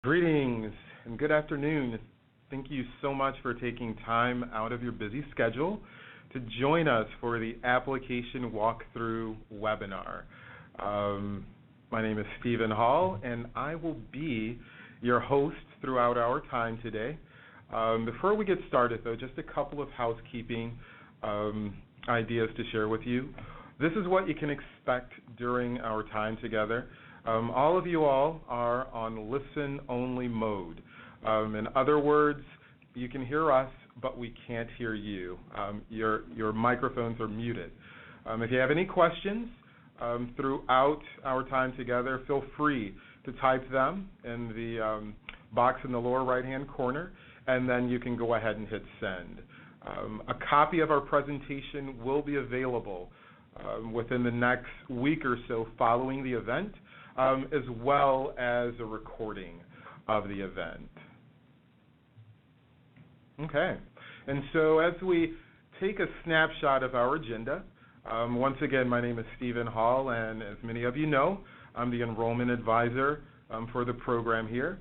Greetings and good afternoon. Thank you so much for taking time out of your busy schedule to join us for the application walkthrough webinar. My name is Stephen Hall, and I will be your host throughout our time today. Before we get started, though, just a couple of housekeeping ideas to share with you. This is what you can expect during our time together. All of you all are on listen-only mode. In other words, you can hear us, but we can't hear you. Your microphones are muted. If you have any questions throughout our time together, feel free to type them in the box in the lower right-hand corner, and then you can go ahead and hit send. A copy of our presentation will be available within the next week or so following the event, as well as a recording of the event. Okay, and so as we take a snapshot of our agenda, once again, my name is Stephen Hall, and as many of you know, I'm the enrollment advisor for the program here.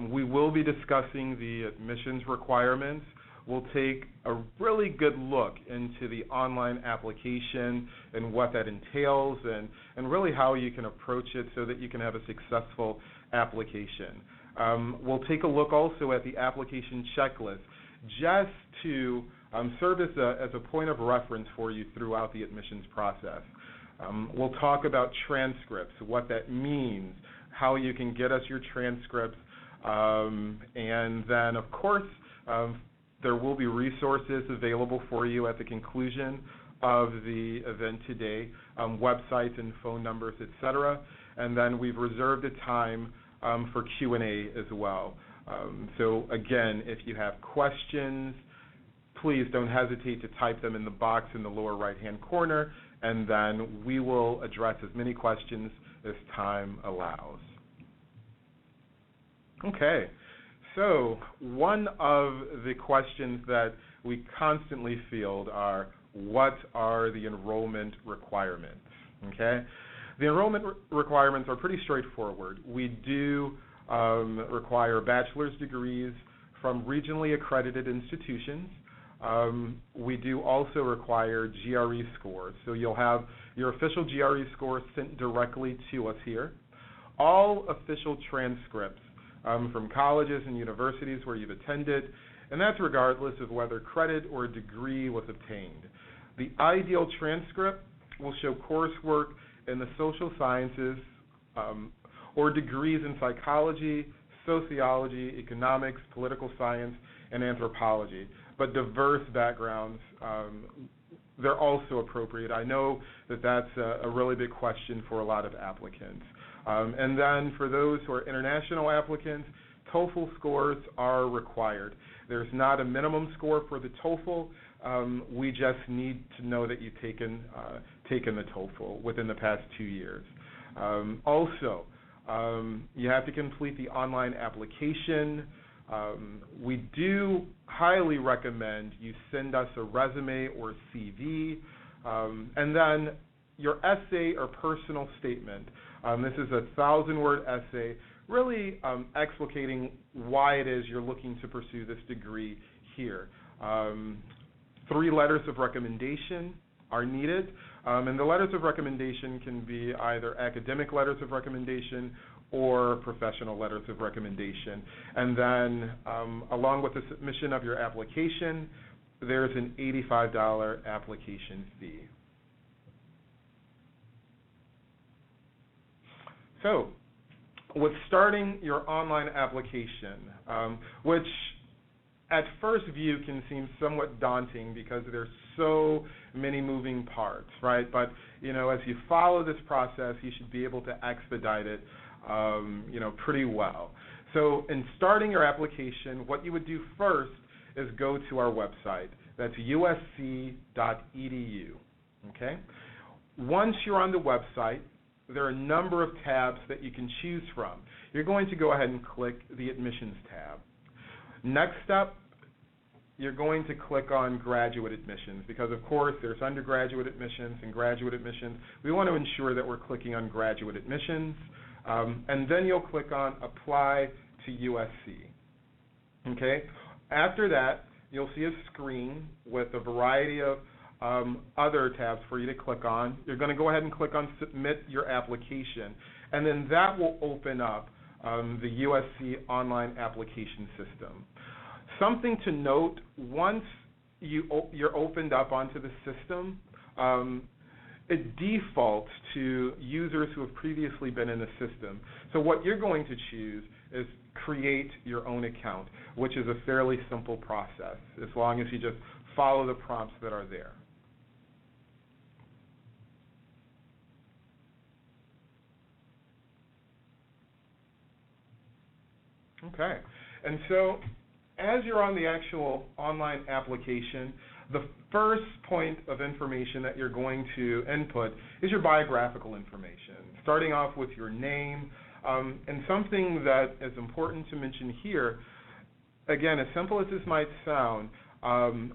We will be discussing the admissions requirements. We'll take a really good look into the online application and what that entails and really how you can approach it so that you can have a successful application. We'll take a look also at the application checklist just to serve as a point of reference for you throughout the admissions process. We'll talk about transcripts, what that means, how you can get us your transcripts, and then, of course, there will be resources available for you at the conclusion of the event today, websites and phone numbers, etc. And then we've reserved a time for Q&A as well. So again, if you have questions, please don't hesitate to type them in the box in the lower right-hand corner, and then we will address as many questions as time allows. Okay. So one of the questions that we constantly field are, what are the enrollment requirements? Okay, the enrollment requirements are pretty straightforward. We do require bachelor's degrees from regionally accredited institutions. We do also require GRE scores. So you'll have your official GRE score sent directly to us here. All official transcripts from colleges and universities where you've attended, and that's regardless of whether credit or a degree was obtained. The ideal transcript will show coursework in the social sciences or degrees in psychology, sociology, economics, political science, and anthropology. But diverse backgrounds, they're also appropriate. I know that that's a really big question for a lot of applicants. And then for those who are international applicants, TOEFL scores are required. There's not a minimum score for the TOEFL. We just need to know that you've taken the TOEFL within the past 2 years. Also, you have to complete the online application. We do highly recommend you send us a resume or a CV, and then your essay or personal statement. This is a 1,000-word essay, really explicating why it is you're looking to pursue this degree here. 3 letters of recommendation are needed, and the letters of recommendation can be either academic letters of recommendation or professional letters of recommendation. And then along with the submission of your application, there's an $85 application fee. So, with starting your online application, which at first view can seem somewhat daunting because there's so many moving parts, right? But, you know, as you follow this process, you should be able to expedite it, pretty well. So, in starting your application, what you would do first is go to our website. That's usc.edu, okay? Once you're on the website, there are a number of tabs that you can choose from. You're going to go ahead and click the Admissions tab. Next up, you're going to click on Graduate Admissions because, of course, there's undergraduate admissions and graduate admissions. We want to ensure that we're clicking on Graduate Admissions. And then you'll click on Apply to USC. Okay? After that, you'll see a screen with a variety of other tabs for you to click on. You're going to go ahead and click on Submit Your Application, and then that will open up the USC online application system. Something to note, once you're opened up onto the system, it defaults to users who have previously been in the system. So what you're going to choose is create your own account, which is a fairly simple process, as long as you just follow the prompts that are there. Okay, and so as you're on the actual online application, the first point of information that you're going to input is your biographical information, starting off with your name, and something that is important to mention here, again, as simple as this might sound,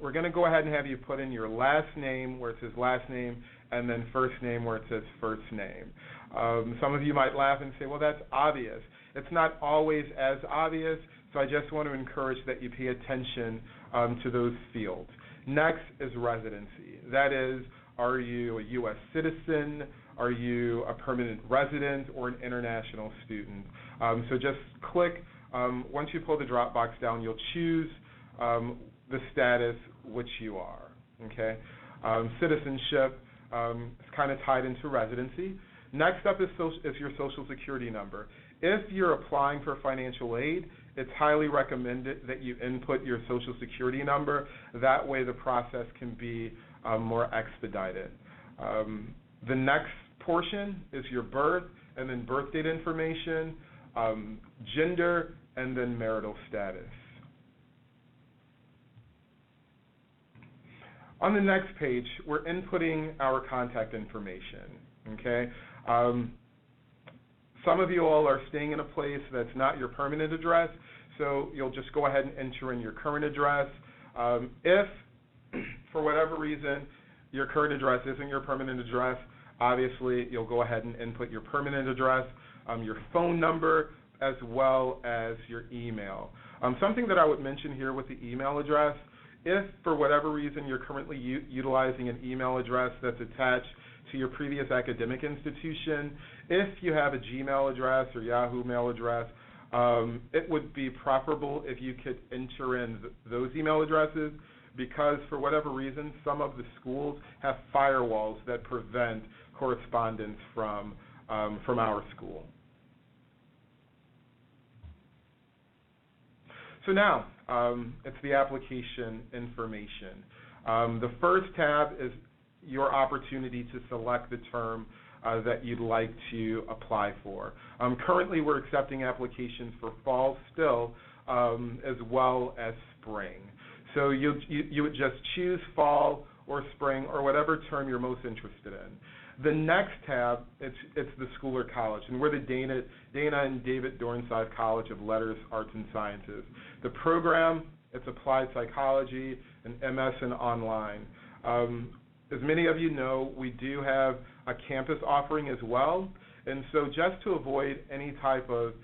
we're going to go ahead and have you put in your last name where it says last name, and then first name where it says first name. Some of you might laugh and say, well, that's obvious. It's not always as obvious, so I just want to encourage that you pay attention to those fields. Next is residency. That is, are you a U.S. citizen? Are you a permanent resident or an international student? So just click. Once you pull the drop box down, you'll choose the status which you are. Okay. Citizenship is kind of tied into residency. Next up is your Social Security number. If you're applying for financial aid, it's highly recommended that you input your Social Security number. That way the process can be more expedited. The next portion is your birth, and then birth date information, gender, and then marital status. On the next page, we're inputting our contact information. Okay. Some of you all are staying in a place that's not your permanent address, so you'll just go ahead and enter in your current address. If, for whatever reason, your current address isn't your permanent address, obviously you'll go ahead and input your permanent address, your phone number, as well as your email. Something that I would mention here with the email address, if for whatever reason you're currently utilizing an email address that's attached to your previous academic institution, if you have a Gmail address or Yahoo mail address, it would be preferable if you could enter in those email addresses, because for whatever reason, some of the schools have firewalls that prevent correspondence from our school. So now, it's the application information. The first tab is your opportunity to select the term that you'd like to apply for. Currently, we're accepting applications for fall still, as well as spring. So you would just choose fall or spring or whatever term you're most interested in. The next tab, it's the school or college, and we're the Dana and David Dornsife College of Letters, Arts, and Sciences. The program, it's Applied Psychology, and MS and Online. As many of you know, we do have a campus offering as well, and so just to avoid any type of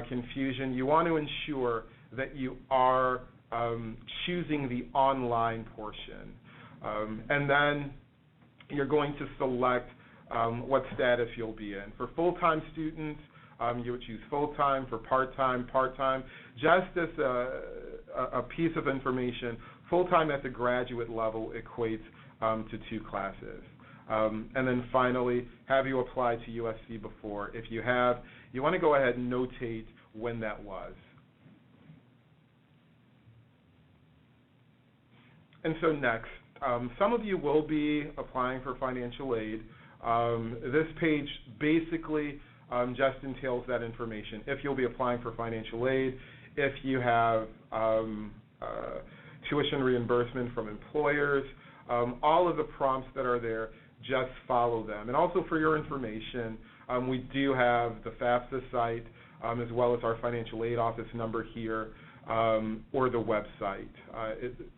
confusion, you want to ensure that you are choosing the online portion. And then you're going to select what status you'll be in. For full-time students, you would choose full-time. For part-time, part-time. Just as a piece of information, full-time at the graduate level equates to 2 classes. And then finally, have you applied to USC before? If you have, you want to go ahead and notate when that was. And so next, some of you will be applying for financial aid. This page basically just entails that information. If you'll be applying for financial aid, if you have tuition reimbursement from employers, all of the prompts that are there, just follow them. And also for your information, we do have the FAFSA site, as well as our financial aid office number here, or the website.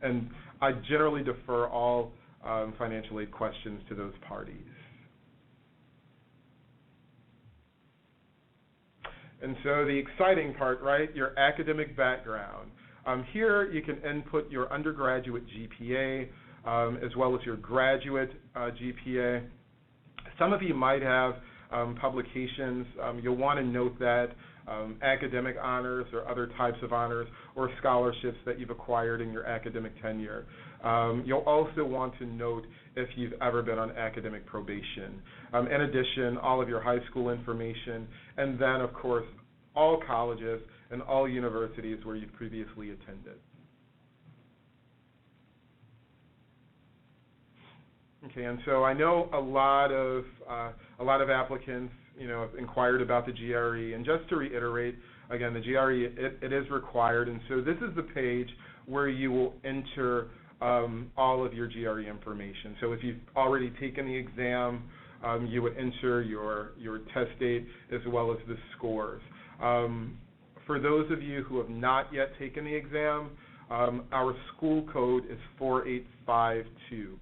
And I generally defer all financial aid questions to those parties. And so the exciting part, right, your academic background. Here you can input your undergraduate GPA as well as your graduate GPA. Some of you might have publications. You'll want to note that academic honors or other types of honors or scholarships that you've acquired in your academic tenure. You'll also want to note if you've ever been on academic probation. In addition, all of your high school information, and then, of course, all colleges and all universities where you've previously attended. Okay, and so I know a lot of applicants, have inquired about the GRE, and just to reiterate, again, the GRE, it is required, and so this is the page where you will enter all of your GRE information. So if you've already taken the exam, you would enter your test date as well as the scores. For those of you who have not yet taken the exam, our school code is 4852.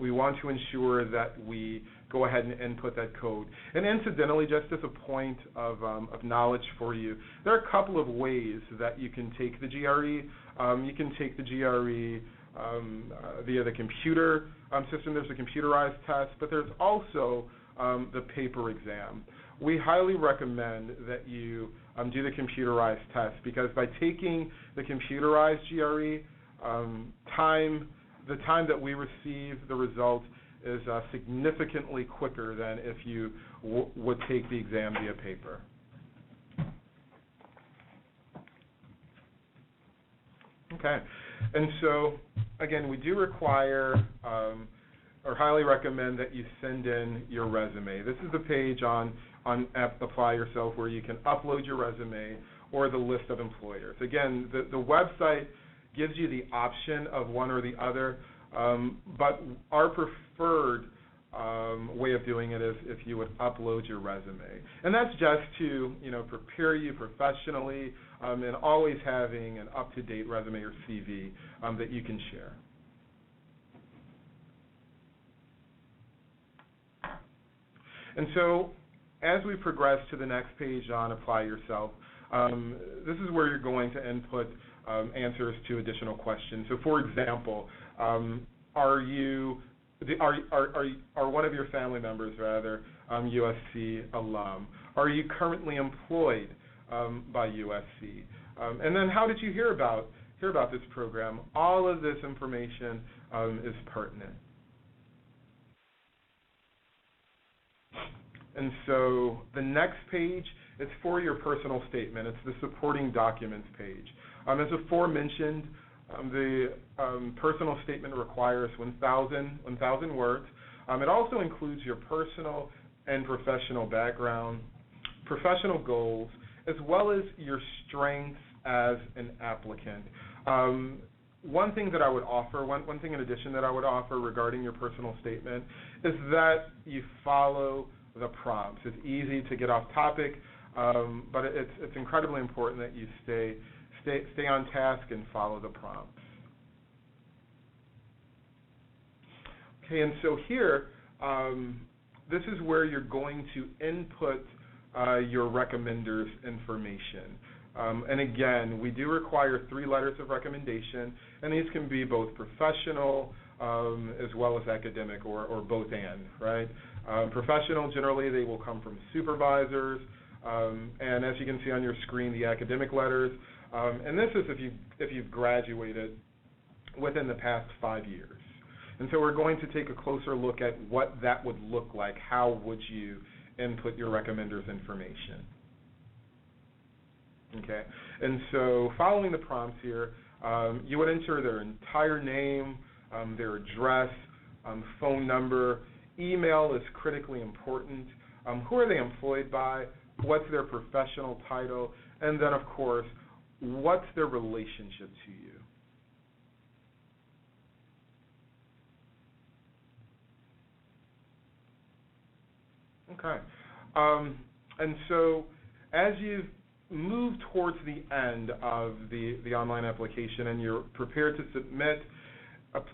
We want to ensure that we go ahead and input that code. And incidentally, just as a point of knowledge for you, there are a couple of ways that you can take the GRE. You can take the GRE via the computer system. There's a computerized test, but there's also the paper exam. We highly recommend that you do the computerized test, because by taking the computerized GRE, the time that we receive the result is significantly quicker than if you would take the exam via paper. Okay, and so again, we do require or highly recommend that you send in your resume. This is the page on Apply Yourself where you can upload your resume or the list of employers. Again, the website gives you the option of one or the other, but our preferred way of doing it is if you would upload your resume. And that's just to prepare you professionally and always having an up-to-date resume or CV that you can share. And so as we progress to the next page on Apply Yourself, this is where you're going to input answers to additional questions. So, for example, are one of your family members, rather, USC alum? Are you currently employed by USC? And then, how did you hear about this program? All of this information is pertinent. And so the next page is for your personal statement. It's the supporting documents page. As aforementioned, the personal statement requires 1,000 words. It also includes your personal and professional background, professional goals, as well as your strengths as an applicant. One thing that I would offer, one thing in addition that I would offer regarding your personal statement is that you follow the prompts. It's easy to get off topic, but it's incredibly important that you stay on task and follow the prompts. Okay, and so here, this is where you're going to input your recommender's information. And again, we do require 3 letters of recommendation, and these can be both professional as well as academic, or both and, right? Professional, generally, they will come from supervisors, and as you can see on your screen, the academic letters. And this is if you've graduated within the past 5 years. And so we're going to take a closer look at what that would look like. How would you input your recommender's information? Okay, and so following the prompts here, you would enter their entire name, their address, phone number. Email is critically important. Who are they employed by? What's their professional title? And then, of course, what's their relationship to you? Okay. And so as you've moved towards the end of the online application and you're prepared to submit,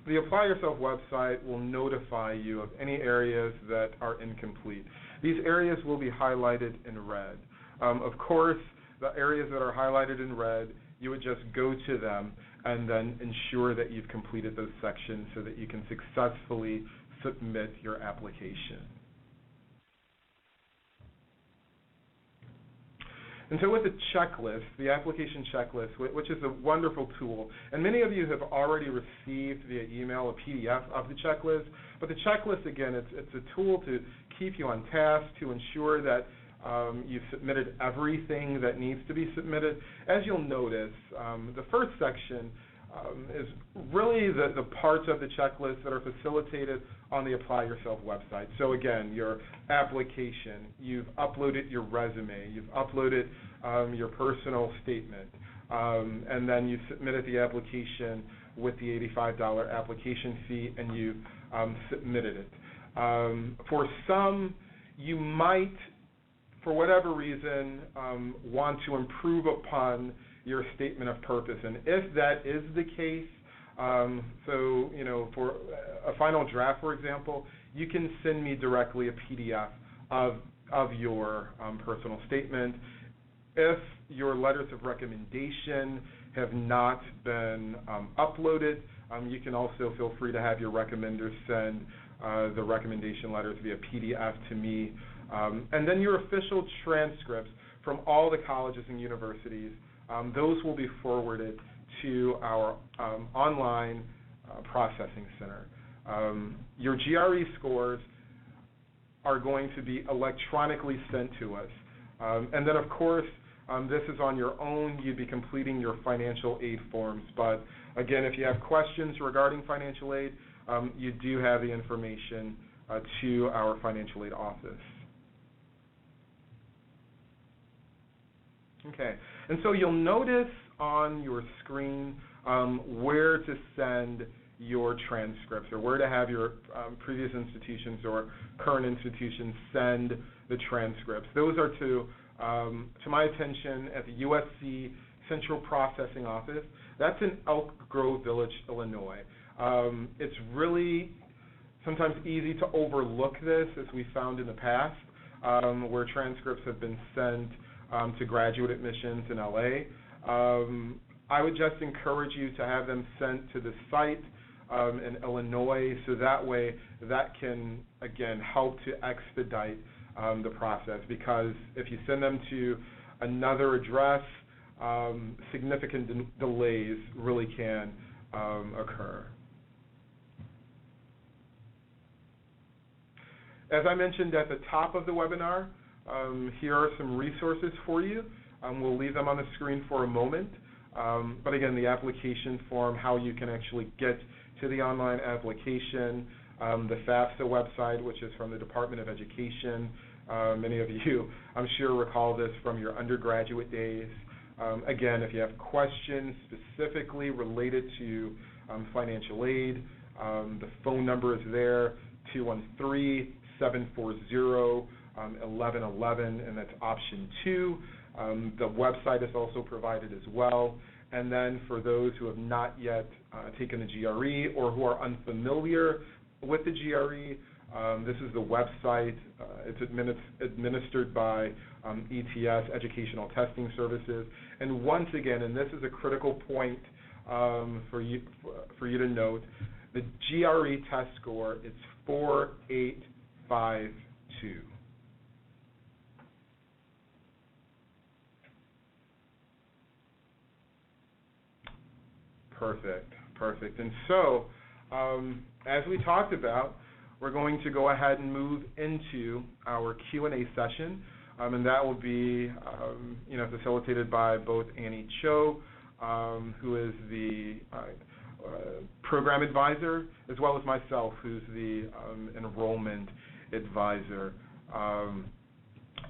the Apply Yourself website will notify you of any areas that are incomplete. These areas will be highlighted in red. Of course, the areas that are highlighted in red, you would just go to them and then ensure that you've completed those sections so that you can successfully submit your application. And so with the checklist, the application checklist, which is a wonderful tool, and many of you have already received via email a PDF of the checklist, but the checklist, again, it's a tool to keep you on task, to ensure that you've submitted everything that needs to be submitted. As you'll notice, the first section is really the parts of the checklist that are facilitated on the Apply Yourself website. So again, your application, you've uploaded your resume, you've uploaded your personal statement, and then you submitted the application with the $85 application fee, and you submitted it. For some, you might, for whatever reason, want to improve upon your statement of purpose. And if that is the case, so, for a final draft, for example, you can send me directly a PDF of your personal statement. If your letters of recommendation have not been uploaded, you can also feel free to have your recommenders send the recommendation letters via PDF to me. And then your official transcripts from all the colleges and universities, those will be forwarded to our online processing center. Your GRE scores are going to be electronically sent to us. And then, of course, this is on your own. You'd be completing your financial aid forms. But, again, if you have questions regarding financial aid, you do have the information to our financial aid office. Okay, and so you'll notice on your screen where to send your transcripts, or where to have your previous institutions or current institutions send the transcripts. Those are to my attention at the USC Central Processing Office. That's in Elk Grove Village, Illinois. It's really sometimes easy to overlook this, as we found in the past, where transcripts have been sent to graduate admissions in LA. I would just encourage you to have them sent to the site in Illinois, so that way that can, again, help to expedite the process, because if you send them to another address, significant delays really can occur. As I mentioned at the top of the webinar, here are some resources for you. We'll leave them on the screen for a moment. But again, the application form, how you can actually get to the online application, the FAFSA website, which is from the Department of Education. Many of you, I'm sure, recall this from your undergraduate days. Again, if you have questions specifically related to financial aid, the phone number is there, 213-740-1111, and that's option 2. The website is also provided as well. And then for those who have not yet taken the GRE or who are unfamiliar with the GRE, this is the website. It's administered by ETS, Educational Testing Services. And once again, and this is a critical point for you to note, the GRE test score is 4852. Perfect. And so, as we talked about, we're going to go ahead and move into our Q&A session, and that will be, facilitated by both Annie Cho, who is the program advisor, as well as myself, who's the enrollment advisor.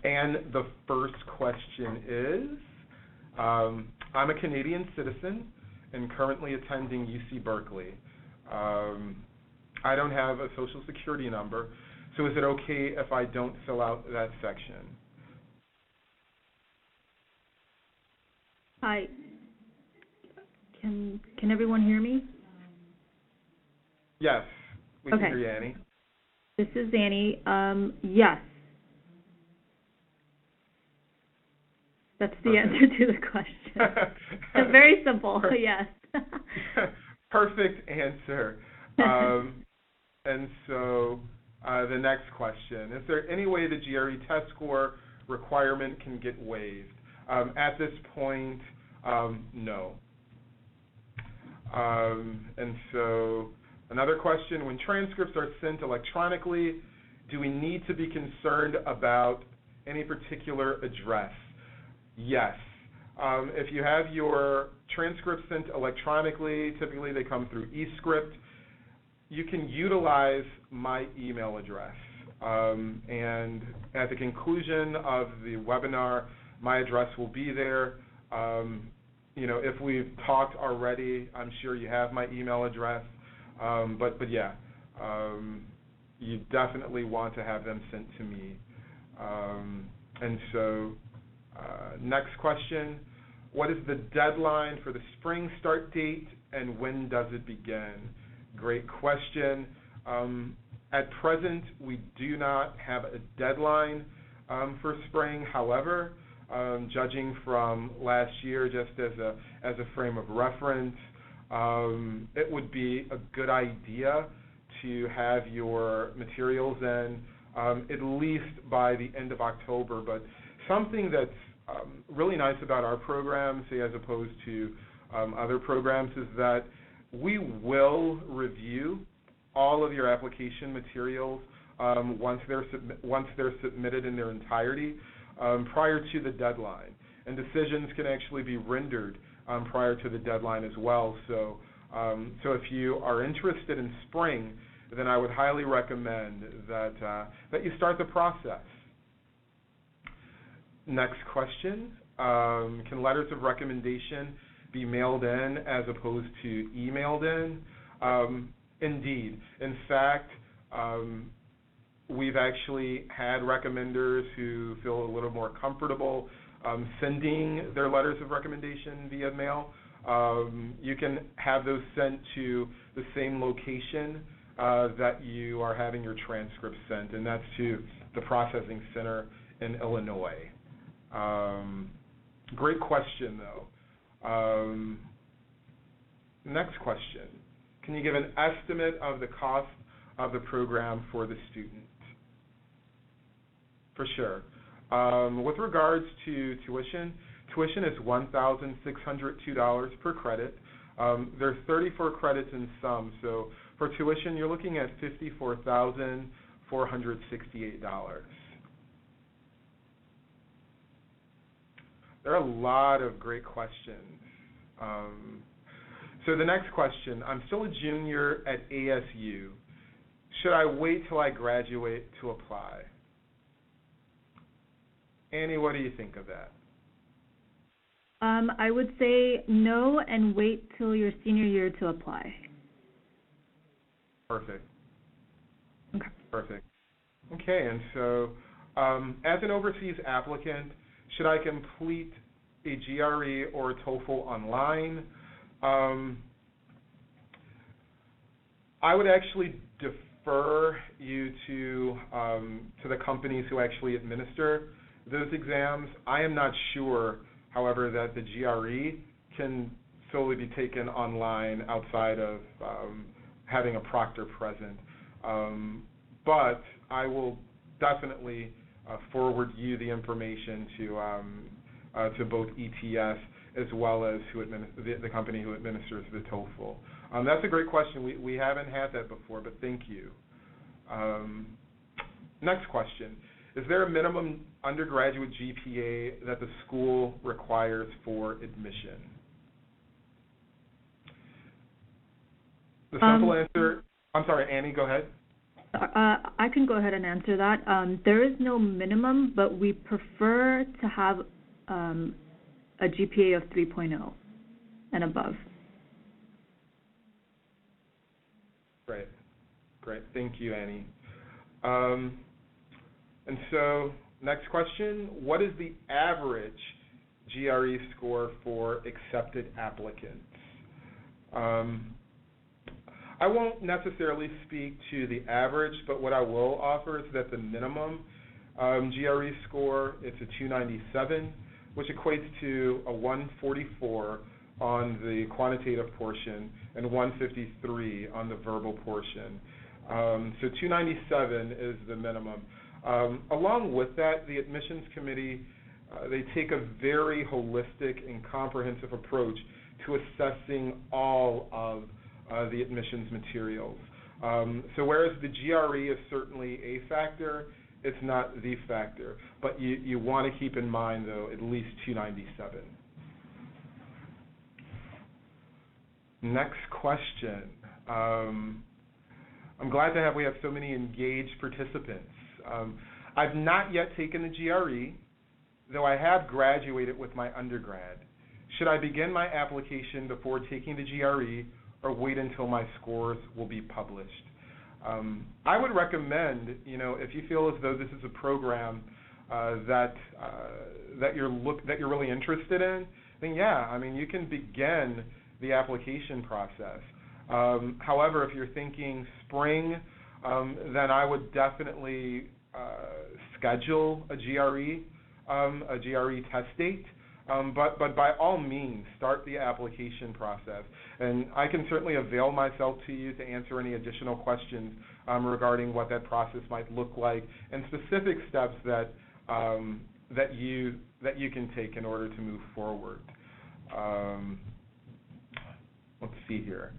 And the first question is, I'm a Canadian citizen and currently attending UC Berkeley. I don't have a social security number, so is it okay if I don't fill out that section? Hi. Can everyone hear me? Yes, we can hear you, Annie. This is Annie. Yes. That's the answer to the question. Very simple, yes. Perfect answer. And so the next question, is there any way the GRE test score requirement can get waived? At this point, no. And so another question, when transcripts are sent electronically, do we need to be concerned about any particular address? Yes. If you have your transcripts sent electronically, typically they come through eScript, you can utilize my email address. And at the conclusion of the webinar, my address will be there. If we've talked already, I'm sure you have my email address. But yeah, you definitely want to have them sent to me. And so next question, what is the deadline for the spring start date and when does it begin? Great question. At present, we do not have a deadline for spring. However, judging from last year, just as a frame of reference, it would be a good idea to have your materials in at least by the end of October. But something that's really nice about our program, say as opposed to other programs, is that we will review all of your application materials once they're submitted in their entirety prior to the deadline, and decisions can actually be rendered prior to the deadline as well. So if you are interested in spring, then I would highly recommend that you start the process. Next question, can letters of recommendation be mailed in as opposed to emailed in? Indeed. In fact, we've actually had recommenders who feel a little more comfortable sending their letters of recommendation via mail. You can have those sent to the same location that you are having your transcripts sent, and that's to the processing center in Illinois. Great question, though. Next question. Can you give an estimate of the cost of the program for the student? For sure. With regards to tuition is $1,602 per credit. There's 34 credits in sum, so for tuition you're looking at $54,468. There are a lot of great questions. So the next question, I'm still a junior at ASU. Should I wait till I graduate to apply? Annie, what do you think of that? I would say no and wait till your senior year to apply. Perfect. Okay. Perfect. Okay, and so as an overseas applicant, should I complete a GRE or a TOEFL online? I would actually defer you to the companies who actually administer those exams. I am not sure, however, that the GRE can solely be taken online outside of having a proctor present. But I will definitely forward you the information to both ETS as well as the company who administers the TOEFL. That's a great question. We haven't had that before, but thank you. Next question. Is there a minimum undergraduate GPA that the school requires for admission? The simple answer, I'm sorry, Annie, go ahead. I can go ahead and answer that. There is no minimum, but we prefer to have a GPA of 3.0 and above. Great. Thank you, Annie. And so, next question, what is the average GRE score for accepted applicants? I won't necessarily speak to the average, but what I will offer is that the minimum GRE score, it's a 297. which equates to a 144 on the quantitative portion and 153 on the verbal portion. So 297 is the minimum. Along with that, the admissions committee, they take a very holistic and comprehensive approach to assessing all of the admissions materials. So whereas the GRE is certainly a factor, it's not the factor. But you want to keep in mind, though, at least 297. Next question. I'm glad we have so many engaged participants. I've not yet taken the GRE, though I have graduated with my undergrad. Should I begin my application before taking the GRE or wait until my scores will be published? I would recommend, if you feel as though this is a program that you're really interested in, then yeah, you can begin the application process. However, if you're thinking spring, then I would definitely schedule a GRE test date. But by all means, start the application process. And I can certainly avail myself to you to answer any additional questions regarding what that process might look like and specific steps that you can take in order to move forward. Let's see here.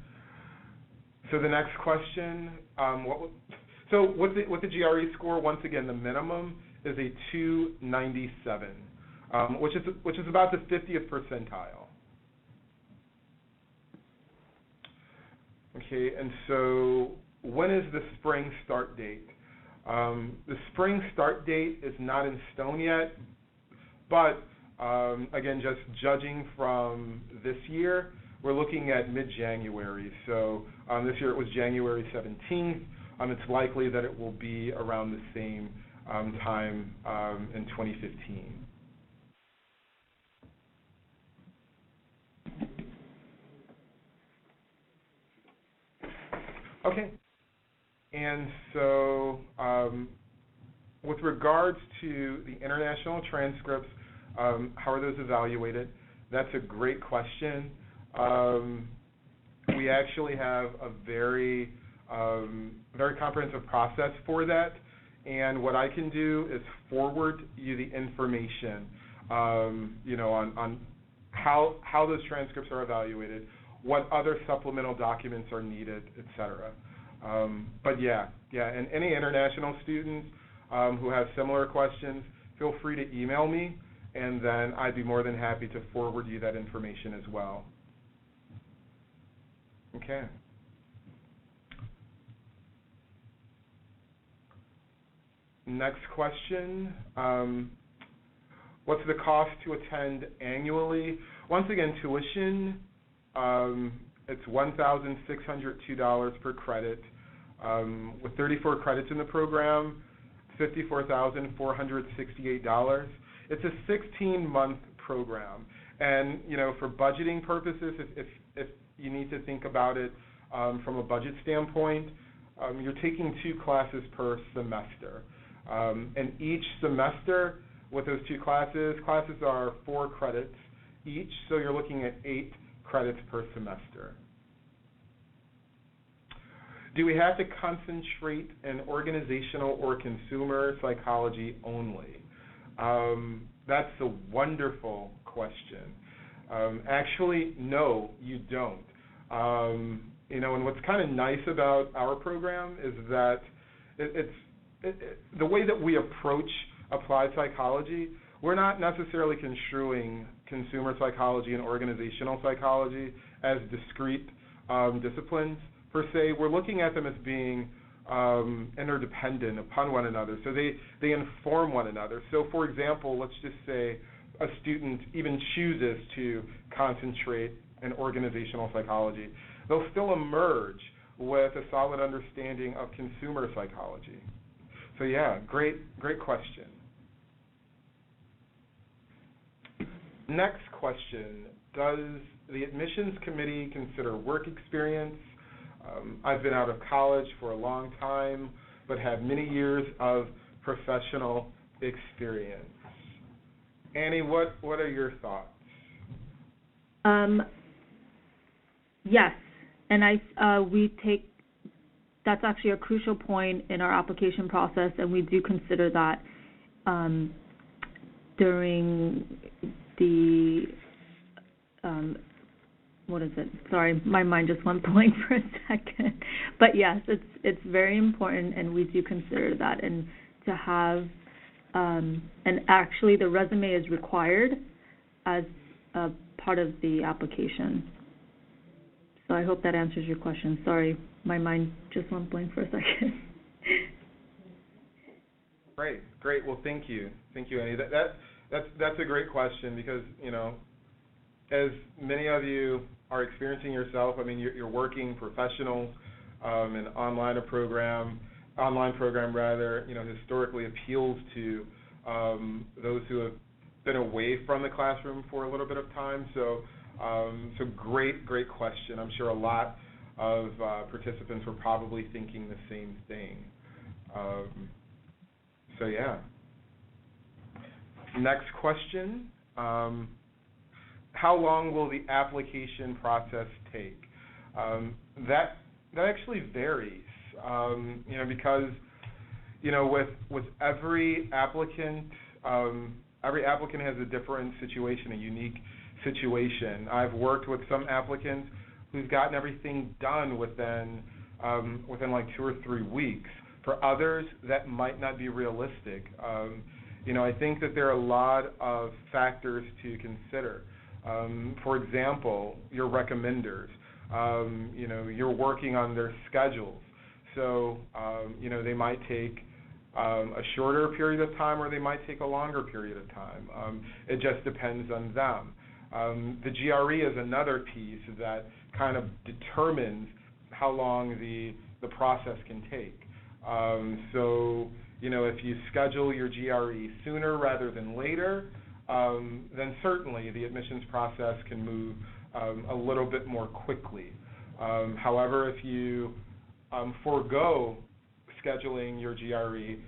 So the next question, with the GRE score, once again, the minimum is a 297. Which is about the 50th percentile. Okay, and so when is the spring start date? The spring start date is not in stone yet, but again, just judging from this year, we're looking at mid-January. So this year it was January 17th. It's likely that it will be around the same time in 2015. Okay, and so with regards to the international transcripts, how are those evaluated? That's a great question. We actually have a very comprehensive process for that, and what I can do is forward you the information, on how those transcripts are evaluated, what other supplemental documents are needed, etc. But and any international students who have similar questions, feel free to email me, and then I'd be more than happy to forward you that information as well. Okay. Next question. What's the cost to attend annually? Once again, tuition, it's $1,602 per credit. With 34 credits in the program, $54,468. It's a 16-month program. And, for budgeting purposes, if you need to think about it from a budget standpoint, you're taking 2 classes per semester. And each semester with those 2 classes are 4 credits each, so you're looking at 8 credits per semester. Do we have to concentrate in organizational or consumer psychology only? That's a wonderful question. Actually, no, you don't. And what's kind of nice about our program is that the way that we approach applied psychology, we're not necessarily construing consumer psychology and organizational psychology as discrete disciplines per se. We're looking at them as being interdependent upon one another, so they inform one another. So for example, let's just say a student even chooses to concentrate in organizational psychology. They'll still emerge with a solid understanding of consumer psychology. So yeah, great question. Next question, does the admissions committee consider work experience? I've been out of college for a long time, but have many years of professional experience. Annie, what are your thoughts? Yes, and that's actually a crucial point in our application process, and we do consider that during the what is it? Sorry, my mind just went blank for a second. But yes, it's very important, and we do consider that, and to have and actually the resume is required as a part of the application. So I hope that answers your question. Sorry, my mind just went blank for a second. Great. Well, thank you, Annie. That's a great question because, you know, as many of you are experiencing yourself, I mean, you're working professionals, and online program rather, you know, historically appeals to those who have been away from the classroom for a little bit of time. So great question. I'm sure a lot of participants were probably thinking the same thing. So yeah. Next question. How long will the application process take? That actually varies. You know, because, you know, with every applicant has a different situation, a unique situation. I've worked with some applicants who've gotten everything done within like 2 or 3 weeks. For others, that might not be realistic. You know, I think that there are a lot of factors to consider. For example, your recommenders. You know, you're working on their schedules. So, you know, they might take a shorter period of time or they might take a longer period of time. It just depends on them. The GRE is another piece that kind of determines how long the process can take. So, you know, if you schedule your GRE sooner rather than later, then certainly the admissions process can move a little bit more quickly. However, if you forego scheduling your GRE,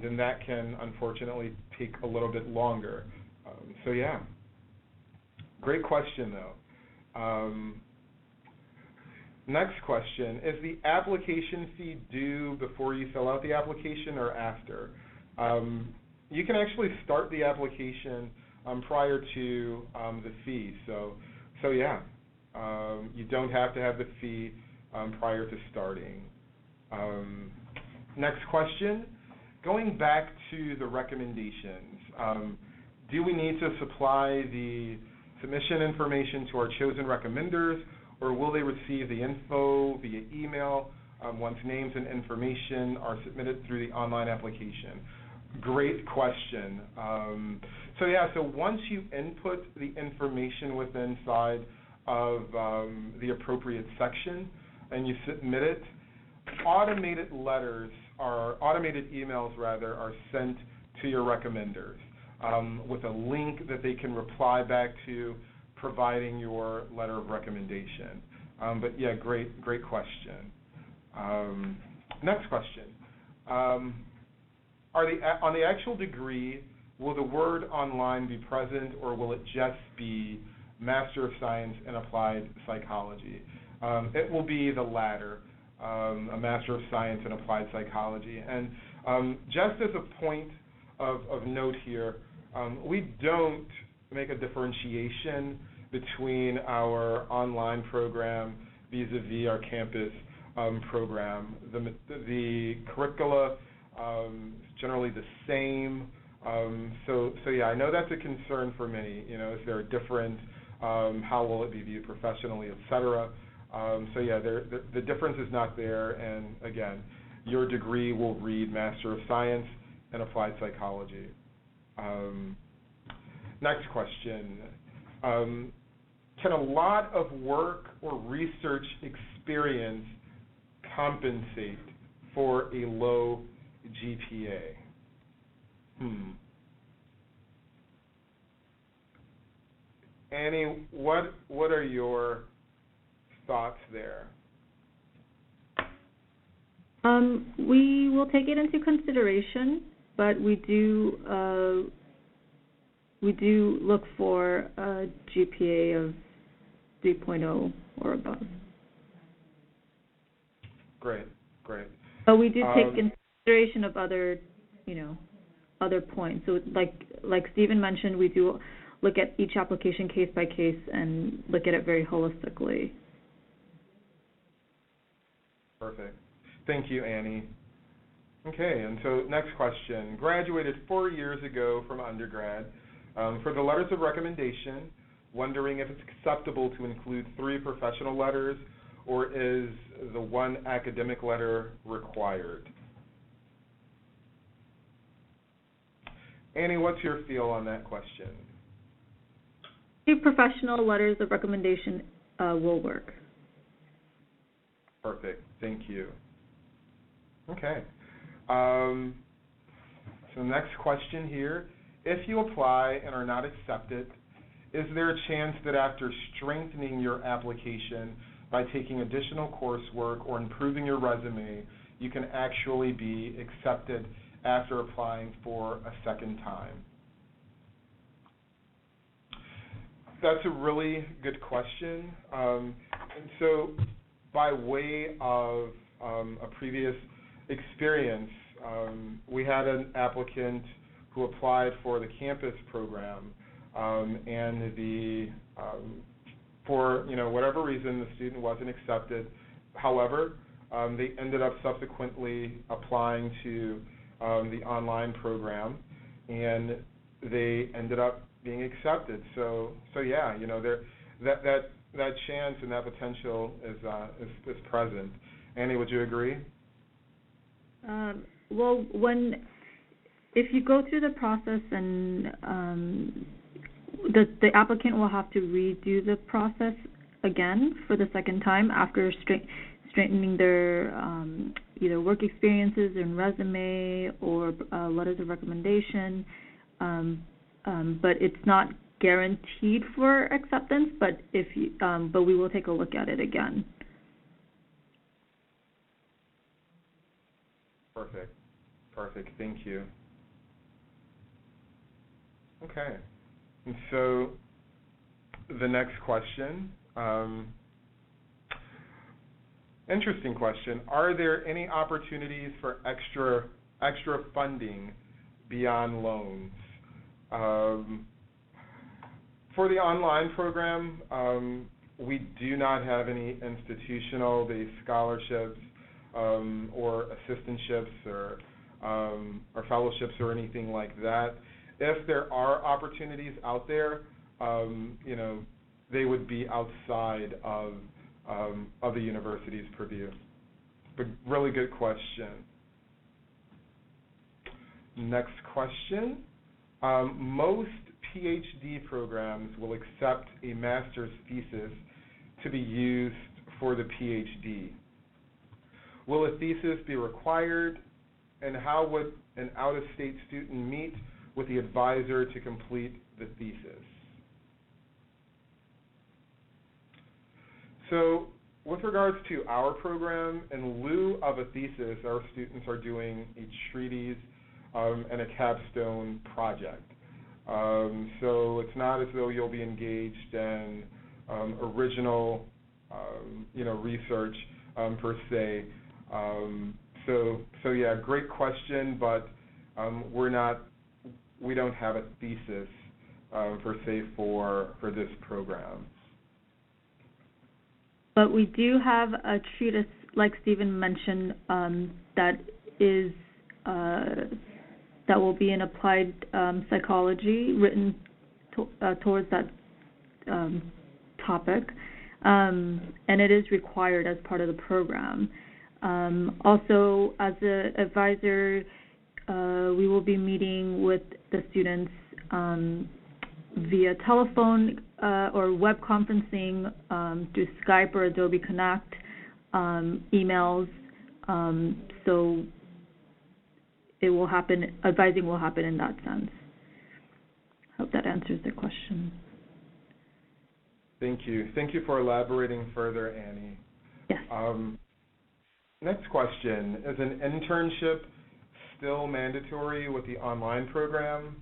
then that can unfortunately take a little bit longer. So yeah, great question though. Next question, is the application fee due before you fill out the application or after? You can actually start the application prior to the fee. So yeah, you don't have to have the fee prior to starting. Next question, going back to the recommendations, do we need to supply the submission information to our chosen recommenders, or will they receive the info via email once names and information are submitted through the online application? Great question. So once you input the information within inside of the appropriate section and you submit it, automated emails are sent to your recommenders with a link that they can reply back to, providing your letter of recommendation. But yeah, great question. Next question. On the actual degree, will the word online be present, or will it just be Master of Science in Applied Psychology? It will be the latter, a Master of Science in Applied Psychology. And just as a point of note here, we don't make a differentiation between our online program vis-a-vis our campus program. The curricula is generally the same. So yeah, I know that's a concern for many. You know, is there a difference? How will it be viewed professionally, et cetera? So yeah, the difference is not there. And again, your degree will read Master of Science in Applied Psychology. Next question. Can a lot of work or research experience compensate for a low GPA? Annie, what are your thoughts there? We will take it into consideration, but we do we do look for a GPA of 3.0 or above. Great, great. But we do take consideration of other, other points. So like Stephen mentioned, we do look at each application case by case and look at it very holistically. Perfect. Thank you, Annie. Okay, and so next question. Graduated 4 years ago from undergrad. For the letters of recommendation, wondering if it's acceptable to include 3 professional letters, or is the 1 academic letter required? Annie, what's your feel on that question? 3 professional letters of recommendation will work. Perfect. Thank you. Okay. So next question here. If you apply and are not accepted, is there a chance that after strengthening your application by taking additional coursework or improving your resume, you can actually be accepted after applying for a second time? That's a really good question. And so by way of a previous experience, we had an applicant who applied for the campus program, and for whatever reason, the student wasn't accepted. However, they ended up subsequently applying to the online program, and they ended up being accepted. So yeah, that chance and that potential is present. Annie, would you agree? Well, if you go through the process and the applicant will have to redo the process again for the second time after straightening their either work experiences and resume or letters of recommendation, but it's not guaranteed for acceptance. But but we will take a look at it again. Perfect. Thank you. Okay. And so the next question, interesting question. Are there any opportunities for extra funding beyond loans? For the online program, we do not have any institutional-based scholarships or assistantships or fellowships or anything like that. If there are opportunities out there, they would be outside of the university's purview. But really good question. Next question. Most PhD programs will accept a master's thesis to be used for the PhD. Will a thesis be required, and how would an out-of-state student meet with the advisor to complete the thesis? So with regards to our program, in lieu of a thesis, our students are doing a treatise and a capstone project. So it's not as though you'll be engaged in original research per se. So yeah, great question, but we don't have a thesis per se for this program. But we do have a treatise, like Stephen mentioned, that will be in applied psychology, written towards that topic, and it is required as part of the program. Also, as an advisor, we will be meeting with the students via telephone or web conferencing through Skype or Adobe Connect, emails. So it will happen. Advising will happen in that sense. Hope that answers the question. Thank you. Thank you for elaborating further, Annie. Yes. Next question. Is an internship still mandatory with the online program?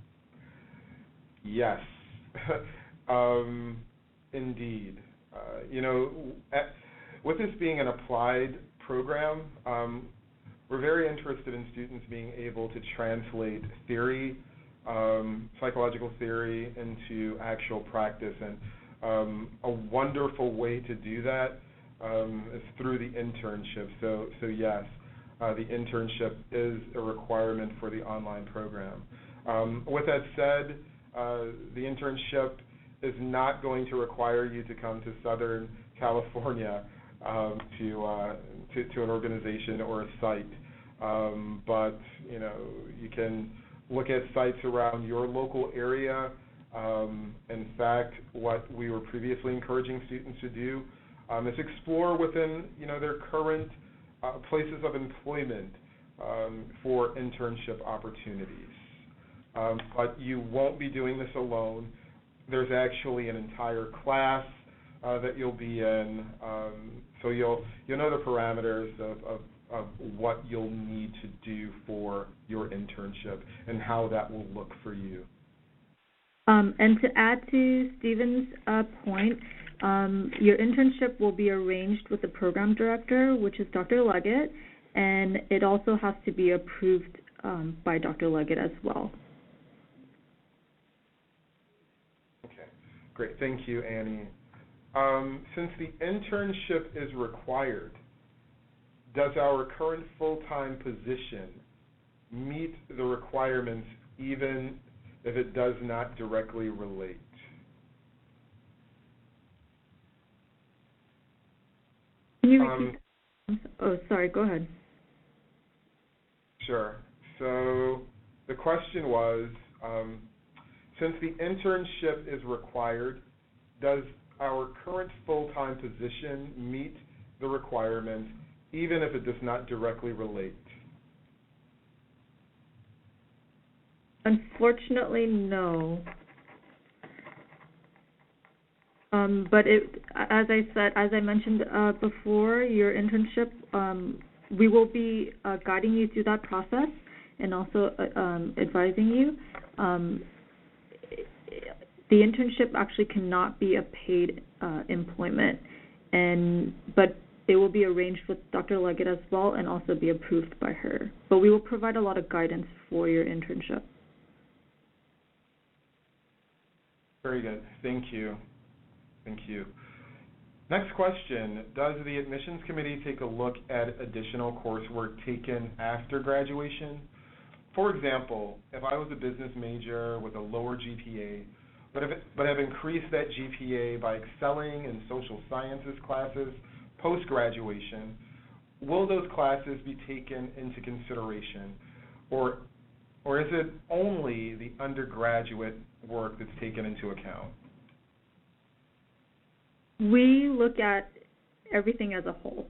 Yes. Indeed. With this being an applied program, we're very interested in students being able to translate theory, psychological theory, into actual practice. And a wonderful way to do that is through the internship. So yes, the internship is a requirement for the online program. With that said, the internship is not going to require you to come to Southern California to an organization or a site, but you can look at sites around your local area. In fact, what we were previously encouraging students to do is explore within their current places of employment for internship opportunities. But you won't be doing this alone. There's actually an entire class that you'll be in, so you'll know the parameters of what you'll need to do for your internship and how that will look for you. And to add to Stephen's point, your internship will be arranged with the program director, which is Dr. Leggett, and it also has to be approved by Dr. Leggett as well. Okay, great. Thank you, Annie. Since the internship is required, does our current full-time position meet the requirements even if it does not directly relate? Can you repeat that? Oh, sorry, go ahead. Sure. So the question was, since the internship is required, does our current full-time position meet the requirements even if it does not directly relate? Unfortunately, no. But as I mentioned before, your internship, we will be guiding you through that process and also advising you. The internship actually cannot be a paid employment, but it will be arranged with Dr. Leggett as well and also be approved by her. But we will provide a lot of guidance for your internship. Very good. Thank you. Thank you. Next question, does the admissions committee take a look at additional coursework taken after graduation? For example, if I was a business major with a lower GPA, but have increased that GPA by excelling in social sciences classes post-graduation, will those classes be taken into consideration, or is it only the undergraduate work that's taken into account? We look at everything as a whole.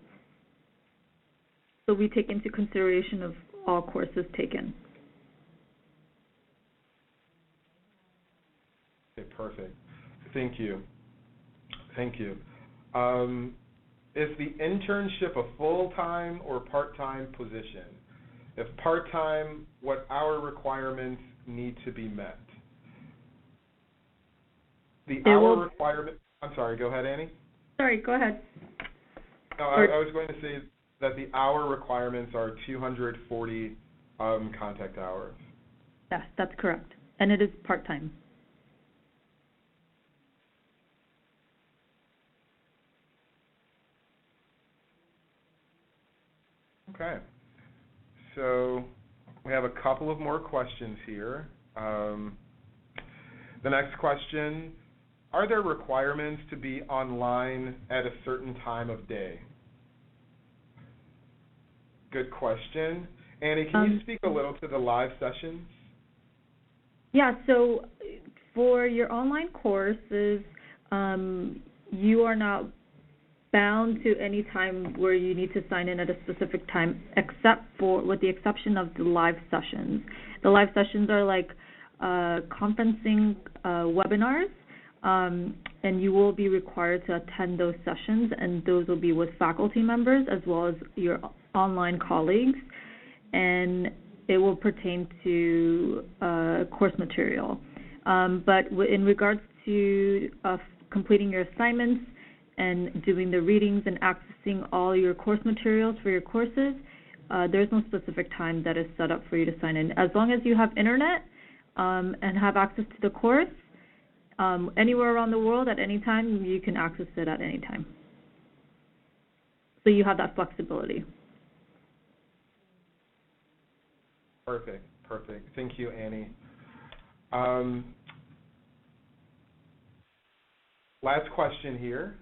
So we take into consideration of all courses taken. Okay, perfect. Thank you. Thank you. Is the internship a full-time or part-time position? If part-time, what hour requirements need to be met? The hour requirement, I'm sorry, go ahead, Annie. Sorry, go ahead. No, I was going to say that the hour requirements are 240 contact hours. Yes, that's correct. And it is part-time. Okay. So we have a couple of more questions here. The next question, are there requirements to be online at a certain time of day? Good question. Annie, can you speak a little to the live sessions? Yeah, so for your online courses, you are not bound to any time where you need to sign in at a specific time, with the exception of the live sessions. The live sessions are like conferencing webinars, and you will be required to attend those sessions, and those will be with faculty members as well as your online colleagues, and it will pertain to course material. But in regards to completing your assignments and doing the readings and accessing all your course materials for your courses, there's no specific time that is set up for you to sign in. As long as you have internet and have access to the course, anywhere around the world at any time, you can access it at any time. So you have that flexibility. Perfect. Thank you, Annie. Last question here.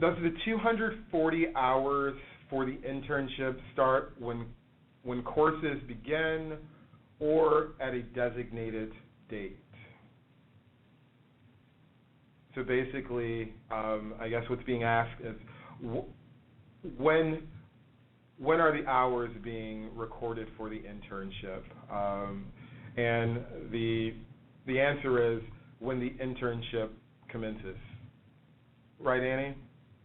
Does the 240 hours for the internship start when courses begin or at a designated date? So basically, I guess what's being asked is when are the hours being recorded for the internship? And the answer is when the internship commences. Right, Annie?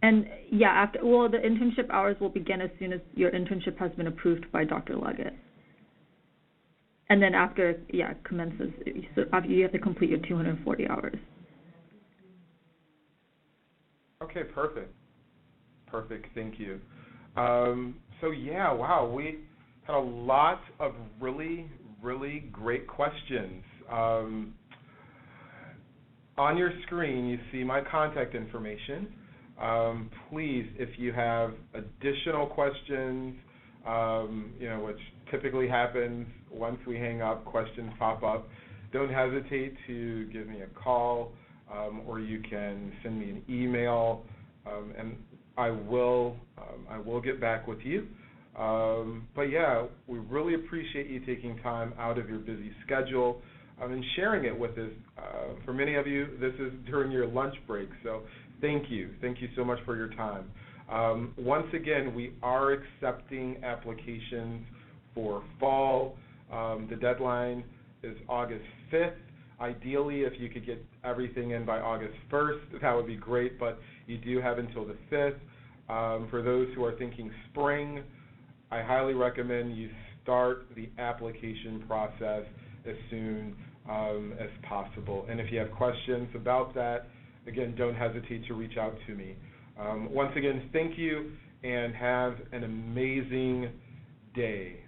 And yeah, the internship hours will begin as soon as your internship has been approved by Dr. Leggett. And then after, it commences, so after you have to complete your 240 hours. Okay, perfect. Thank you. Wow, we had a lot of really, really great questions. On your screen, you see my contact information. Please, if you have additional questions, which typically happens once we hang up, questions pop up, don't hesitate to give me a call, or you can send me an email, and I will get back with you. We really appreciate you taking time out of your busy schedule and sharing it with us. For many of you, this is during your lunch break, so thank you. Thank you so much for your time. Once again, we are accepting applications for fall. The deadline is August 5th. Ideally, if you could get everything in by August 1st, that would be great, but you do have until the 5th. For those who are thinking spring, I highly recommend you start the application process as soon as possible. And if you have questions about that, again, don't hesitate to reach out to me. Once again, thank you, and have an amazing day.